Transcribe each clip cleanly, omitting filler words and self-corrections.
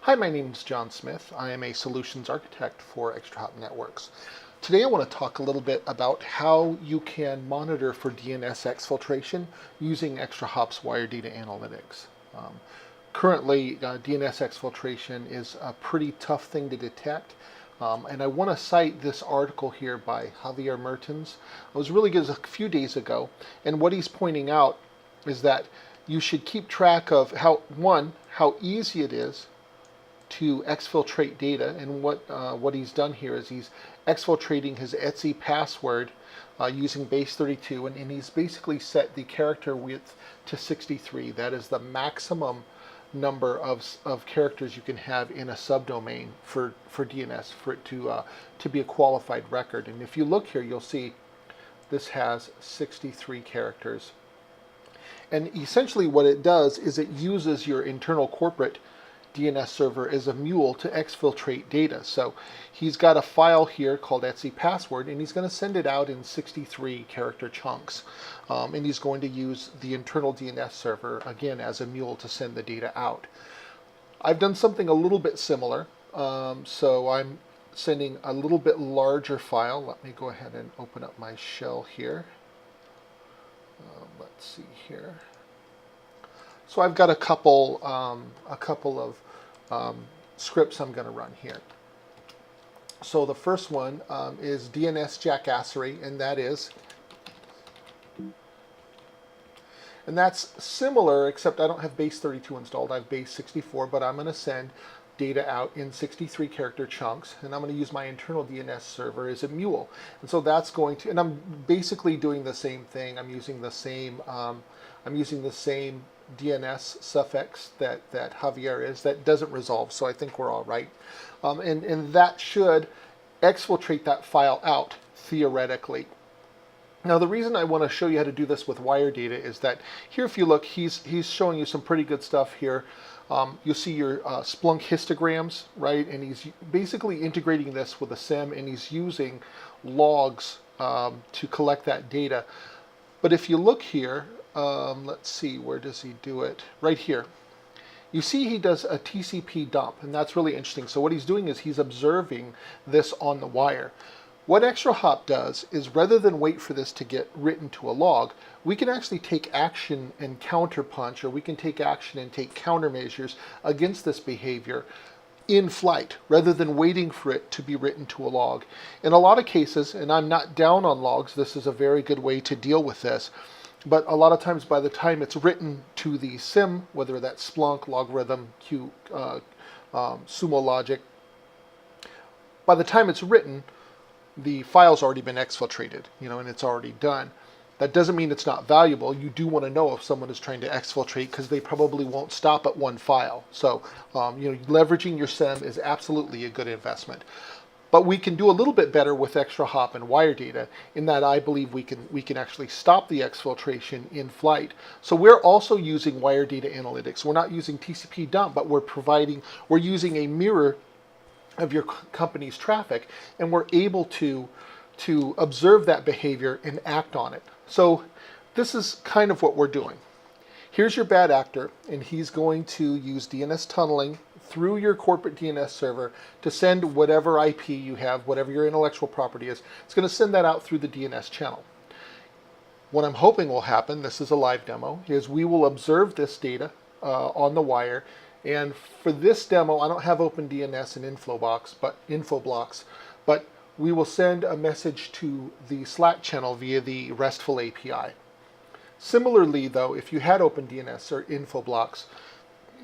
Hi, my name is John Smith. I am a solutions architect for ExtraHop Networks. Today I want to talk a little bit about how you can monitor for DNS exfiltration using ExtraHop's WireData analytics. Currently, DNS exfiltration is a pretty tough thing to detect. And I want to cite this article here by Javier Mertens. It was really good a few days ago. And what he's pointing out is that you should keep track of how easy it is to exfiltrate data, and what he's done here is he's exfiltrating his Etsy password using base 32, and he's basically set the character width to 63. That is the maximum number of characters you can have in a subdomain for DNS for it to be a qualified record. And if you look here, you'll see this has 63 characters. And essentially what it does is it uses your internal corporate DNS server as a mule to exfiltrate data. So he's got a file here called Etsy password, and he's going to send it out in 63 character chunks. And he's going to use the internal DNS server again as a mule to send the data out. I've done something a little bit similar. So I'm sending a little bit larger file. Let me go ahead and open up my shell here. Let's see here. So I've got a couple of scripts I'm going to run here. So the first one is DNS Jackassery, and that's similar, except I don't have base 32 installed. I have base 64, but I'm going to send data out in 63 character chunks, and I'm going to use my internal DNS server as a mule. And so that's going to, and I'm basically doing the same thing. I'm using the same DNS suffix that Javier is. That doesn't resolve, so I think we're all right. And that should exfiltrate that file out, theoretically. Now, the reason I want to show you how to do this with WireData is that here, if you look, he's showing you some pretty good stuff here. You'll see your Splunk histograms, right? And he's basically integrating this with a SIM, and he's using logs to collect that data. But if you look here, let's see, where does he do it? Right here. You see he does a TCP dump, and that's really interesting. So what he's doing is he's observing this on the wire. What ExtraHop does is, rather than wait for this to get written to a log, we can actually take action and counterpunch, or we can take action and take countermeasures against this behavior in flight, rather than waiting for it to be written to a log. In a lot of cases, and I'm not down on logs, this is a very good way to deal with this, but a lot of times by the time it's written to the SIM, whether that's Splunk, Logarithm, Sumo Logic, by the time it's written, the file's already been exfiltrated, and it's already done. That doesn't mean it's not valuable. You do want to know if someone is trying to exfiltrate, because they probably won't stop at one file. So, leveraging your SIM is absolutely a good investment. But we can do a little bit better with ExtraHop and WireData in that I believe we can actually stop the exfiltration in flight. So we're also using WireData analytics. We're not using TCP dump, but we're using a mirror of your company's traffic, and we're able to observe that behavior and act on it. So this is kind of what we're doing. Here's your bad actor, and he's going to use DNS tunneling through your corporate DNS server to send whatever IP you have, whatever your intellectual property is. It's going to send that out through the DNS channel. What I'm hoping will happen, this is a live demo, is we will observe this data on the wire. And for this demo, I don't have OpenDNS and info-blocks, but we will send a message to the Slack channel via the RESTful API. Similarly, though, if you had OpenDNS or info-blocks,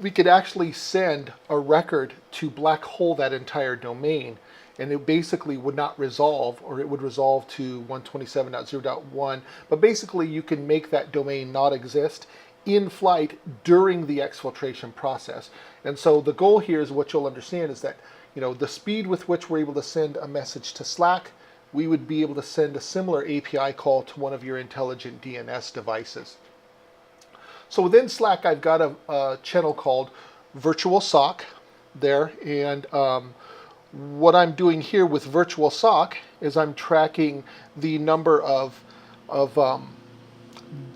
we could actually send a record to black hole that entire domain, and it basically would not resolve, or it would resolve to 127.0.1. But basically, you can make that domain not exist in flight during the exfiltration process. And so the goal here is, what you'll understand is that, the speed with which we're able to send a message to Slack, we would be able to send a similar API call to one of your intelligent DNS devices. So within Slack, I've got a channel called Virtual SOC there, and what I'm doing here with Virtual SOC is I'm tracking the number of DNS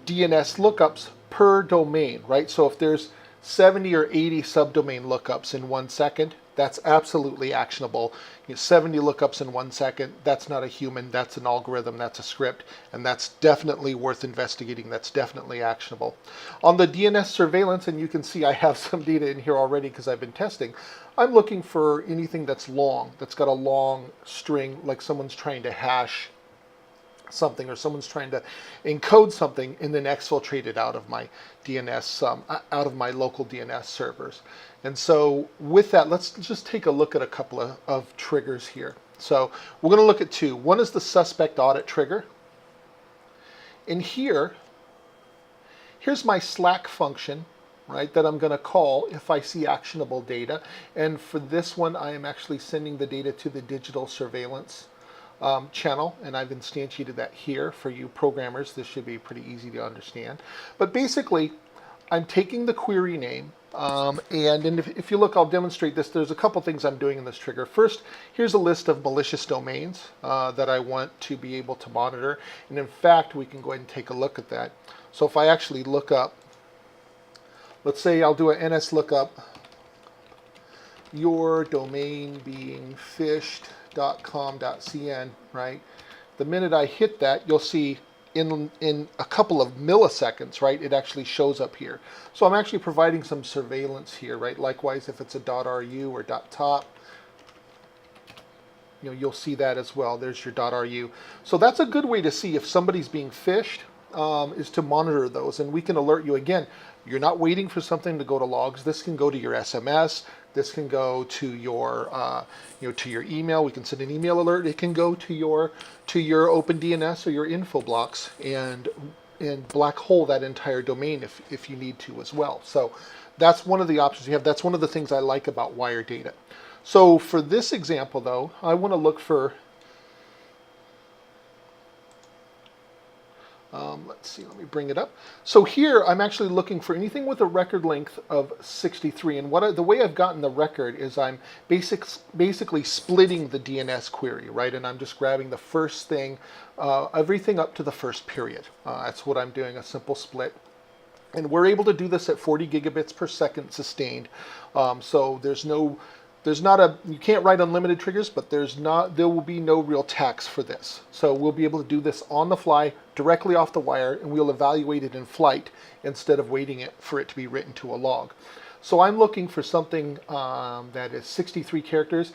lookups per domain, right? So if there's 70 or 80 subdomain lookups in 1 second, that's absolutely actionable. 70 lookups in 1 second, that's not a human, that's an algorithm, that's a script, and that's definitely worth investigating. That's definitely actionable. On the DNS surveillance, and you can see I have some data in here already because I've been testing, I'm looking for anything that's long, that's got a long string, like someone's trying to hash something or someone's trying to encode something and then exfiltrate it out of my DNS, out of my local DNS servers. And so with that, let's just take a look at a couple of triggers here. So we're going to look at two. One is the suspect audit trigger. And here's my Slack function, right, that I'm going to call if I see actionable data. And for this one, I am actually sending the data to the digital surveillance channel, and I've instantiated that here for you programmers. This should be pretty easy to understand. But basically, I'm taking the query name, and if you look, I'll demonstrate this. There's a couple things I'm doing in this trigger. First, here's a list of malicious domains that I want to be able to monitor. And in fact, we can go ahead and take a look at that. So if I actually look up, let's say I'll do an NS lookup, your domain being phished.com.cn, right? The minute I hit that, you'll see in a couple of milliseconds, right, it actually shows up here. So I'm actually providing some surveillance here, right? Likewise, if it's a .ru or .top, you'll see that as well. There's your .ru. So that's a good way to see if somebody's being phished, is to monitor those, and we can alert you. Again, you're not waiting for something to go to logs. This can go to your SMS. This can go to your, to your email. We can send an email alert. It can go to your OpenDNS or your info blocks and black hole that entire domain if you need to as well. So that's one of the options you have. That's one of the things I like about WireData. So for this example, though, I want to look for. Let's see, let me bring it up. So here I'm actually looking for anything with a record length of 63. And the way I've gotten the record is I'm basically splitting the DNS query, right? And I'm just grabbing the first thing, everything up to the first period. That's what I'm doing, a simple split. And we're able to do this at 40 gigabits per second sustained. So you can't write unlimited triggers, but there will be no real tax for this. So we'll be able to do this on the fly, directly off the wire, and we'll evaluate it in flight instead of waiting for it to be written to a log. So I'm looking for something that is 63 characters.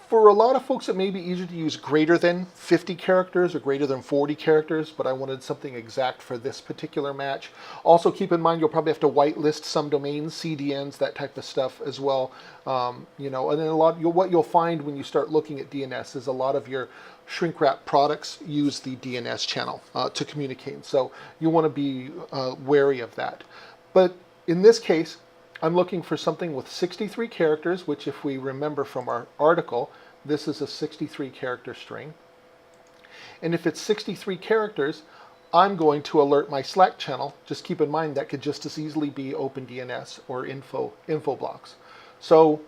For a lot of folks, it may be easier to use greater than 50 characters or greater than 40 characters, but I wanted something exact for this particular match. Also, keep in mind, you'll probably have to whitelist some domains, CDNs, that type of stuff as well. And then what you'll find when you start looking at DNS is a lot of your shrink wrap products use the DNS channel to communicate. So you want to be wary of that. But in this case, I'm looking for something with 63 characters, which if we remember from our article, this is a 63 character string. And if it's 63 characters, I'm going to alert my Slack channel. Just keep in mind that could just as easily be OpenDNS or info blocks. So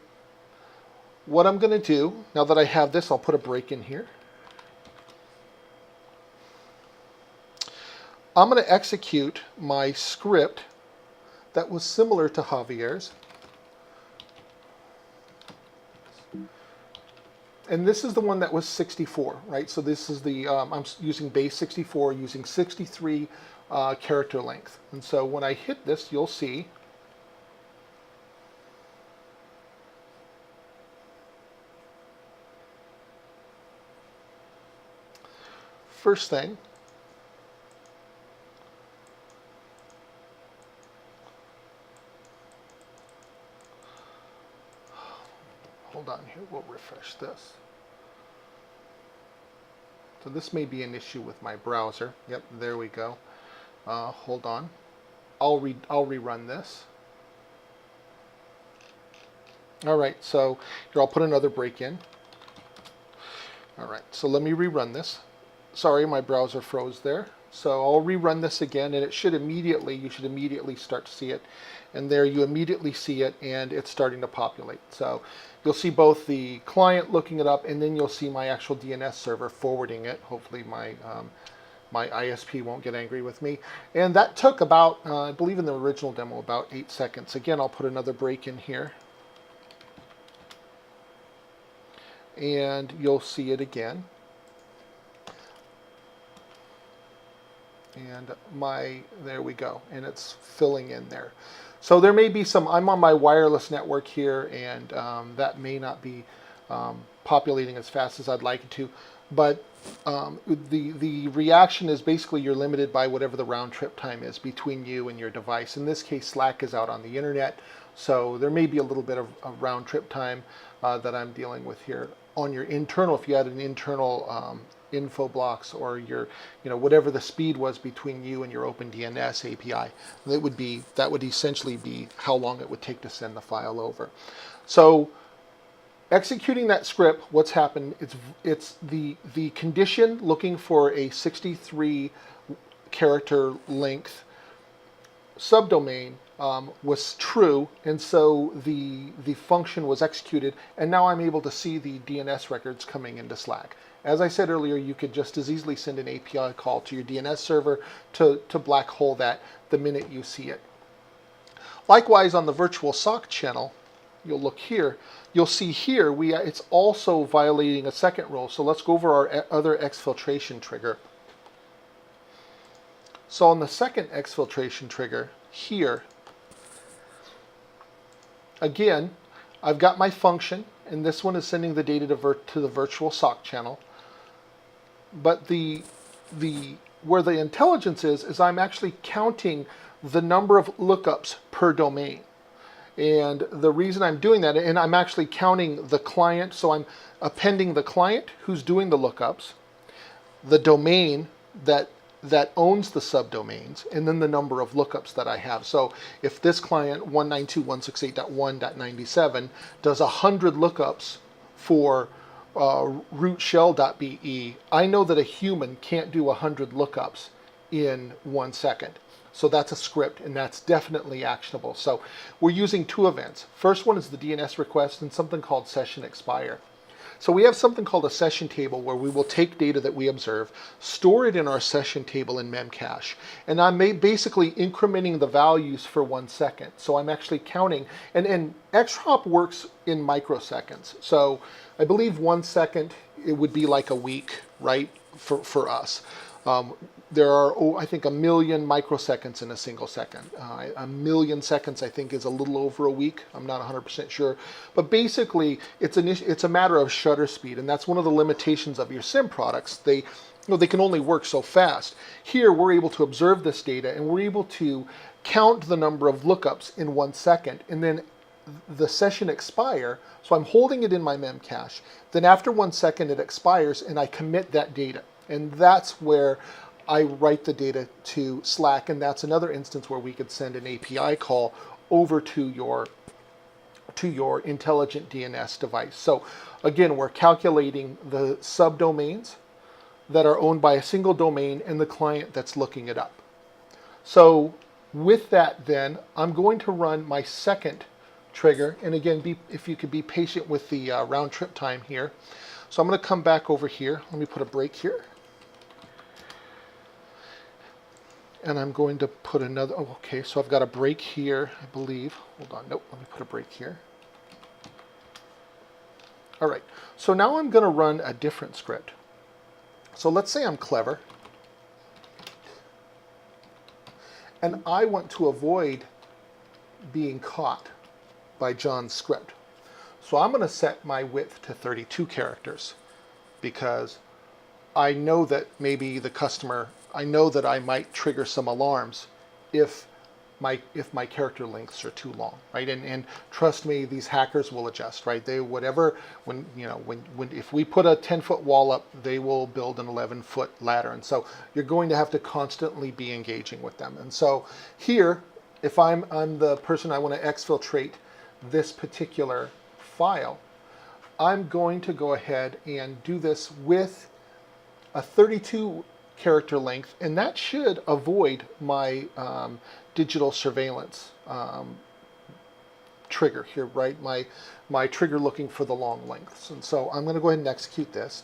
what I'm going to do, now that I have this, I'll put a break in here. I'm going to execute my script that was similar to Javier's. And this is the one that was 64, right? So this is the, I'm using base 64, using 63 character length. And so when I hit this, you'll see first thing, hold on here, we'll refresh this. So this may be an issue with my browser. Yep, there we go. Hold on. I'll rerun this. All right, so here I'll put another break in. All right, so let me rerun this. Sorry, my browser froze there. So I'll rerun this again, and you should immediately start to see it. And there you immediately see it, and it's starting to populate. So you'll see both the client looking it up, and then you'll see my actual DNS server forwarding it. Hopefully my my ISP won't get angry with me. And that took about, I believe in the original demo, about 8 seconds. Again, I'll put another break in here. And you'll see it again. And there we go. And it's filling in there. So there may be some, I'm on my wireless network here, and that may not be populating as fast as I'd like it to. But the reaction is basically you're limited by whatever the round trip time is between you and your device. In this case, Slack is out on the internet, so there may be a little bit of round trip time that I'm dealing with here. On your internal, if you had an internal info blocks, or your, whatever the speed was between you and your OpenDNS API, that would essentially be how long it would take to send the file over. So executing that script, what's happened, it's the condition looking for a 63 character length subdomain was true, and so the function was executed, and now I'm able to see the DNS records coming into Slack. As I said earlier, you could just as easily send an API call to your DNS server to black hole that the minute you see it. Likewise, on the virtual SOC channel, you'll look here, you'll see here it's also violating a second rule. So let's go over our other exfiltration trigger. So on the second exfiltration trigger here, again, I've got my function, and this one is sending the data to the virtual SOC channel. But where the intelligence is I'm actually counting the number of lookups per domain. And the reason I'm doing that, and I'm actually counting the client, so I'm appending the client who's doing the lookups, the domain that owns the subdomains, and then the number of lookups that I have. So if this client 192.168.1.97 does 100 lookups for root shell.be, I know that a human can't do 100 lookups in 1 second. So that's a script, and that's definitely actionable. So we're using two events. First one is the DNS request and something called session expire. So we have something called a session table where we will take data that we observe, store it in our session table in memcache, and I'm basically incrementing the values for 1 second. So I'm actually counting, and ExtraHop works in microseconds. So I believe 1 second, it would be like a week, right, for us. There are, I think, 1 million microseconds in a single second. 1 million seconds, I think, is a little over a week. I'm not 100% sure. But basically, it's a matter of shutter speed, and that's one of the limitations of your SIM products. They can only work so fast. Here, we're able to observe this data, and we're able to count the number of lookups in 1 second, and then the session expire, so I'm holding it in my memcache. Then after 1 second, it expires, and I commit that data. And that's where I write the data to Slack, and that's another instance where we could send an API call over to your intelligent DNS device. So again, we're calculating the subdomains that are owned by a single domain and the client that's looking it up. So with that, then, I'm going to run my second trigger, and again, if you could be patient with the round trip time here. So I'm going to come back over here. Let me put a break here. And I'm going to put another, okay, so I've got a break here, I believe. Hold on, nope, let me put a break here. All right, so now I'm going to run a different script. So let's say I'm clever, and I want to avoid being caught by John's script. So I'm going to set my width to 32 characters because I know that maybe the customer, I know that I might trigger some alarms if my character lengths are too long, right? And trust me, these hackers will adjust, right? They if we put a 10-foot wall up, they will build an 11-foot ladder, and so you're going to have to constantly be engaging with them. And so here, if I'm the person I want to exfiltrate this particular file, I'm going to go ahead and do this with a 32 character length, and that should avoid my digital surveillance trigger here, right? My trigger looking for the long lengths. And so I'm going to go ahead and execute this.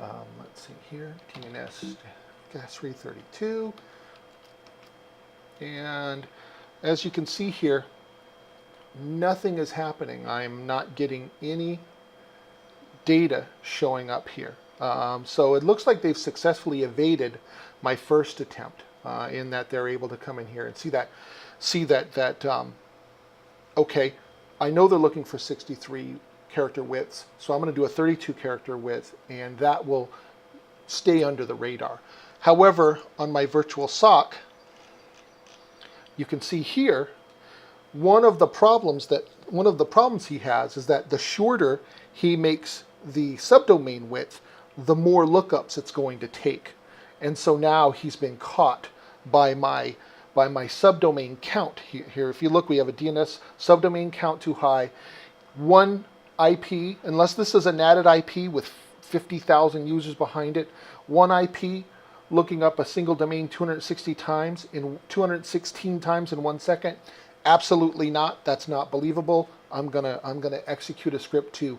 Let's see here, DNS Jackassery 32. And as you can see here, nothing is happening. I'm not getting any data showing up here. So it looks like they've successfully evaded my first attempt in that they're able to come in here and see that okay, I know they're looking for 63 character widths, so I'm going to do a 32 character width, and that will stay under the radar. However, on my virtual SOC, you can see here, one of the problems he has is that the shorter he makes the subdomain width, the more lookups it's going to take. And so now he's been caught by my subdomain count here. If you look, we have a DNS subdomain count too high. One IP, unless this is a NATed IP with 50,000 users behind it, one IP looking up a single domain 216 times in 1 second. Absolutely not. That's not believable. I'm gonna execute a script to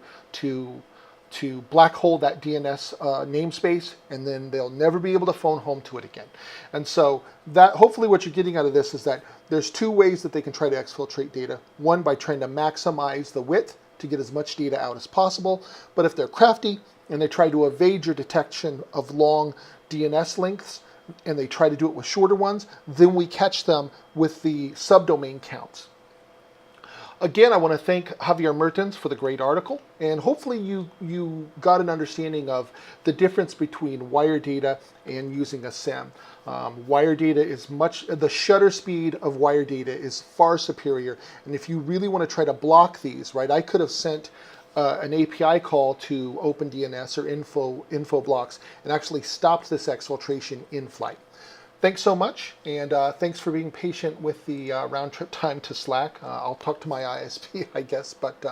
black hole that DNS namespace, and then they'll never be able to phone home to it again. And so that, hopefully what you're getting out of this is that there's two ways that they can try to exfiltrate data. One, by trying to maximize the width to get as much data out as possible. But if they're crafty and they try to evade your detection of long DNS lengths, and they try to do it with shorter ones, then we catch them with the subdomain counts. Again, I want to thank Javier Mertens for the great article, and hopefully you got an understanding of the difference between WireData and using a SIEM. WireData is the shutter speed of WireData is far superior, and if you really want to try to block these, right, I could have sent an API call to OpenDNS or info blocks and actually stopped this exfiltration in flight. Thanks so much, and thanks for being patient with the round trip time to Slack. I'll talk to my ISP, I guess, but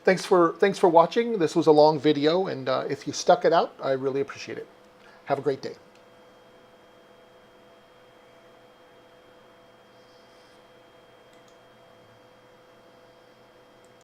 thanks for watching. This was a long video, and if you stuck it out, I really appreciate it. Have a great day.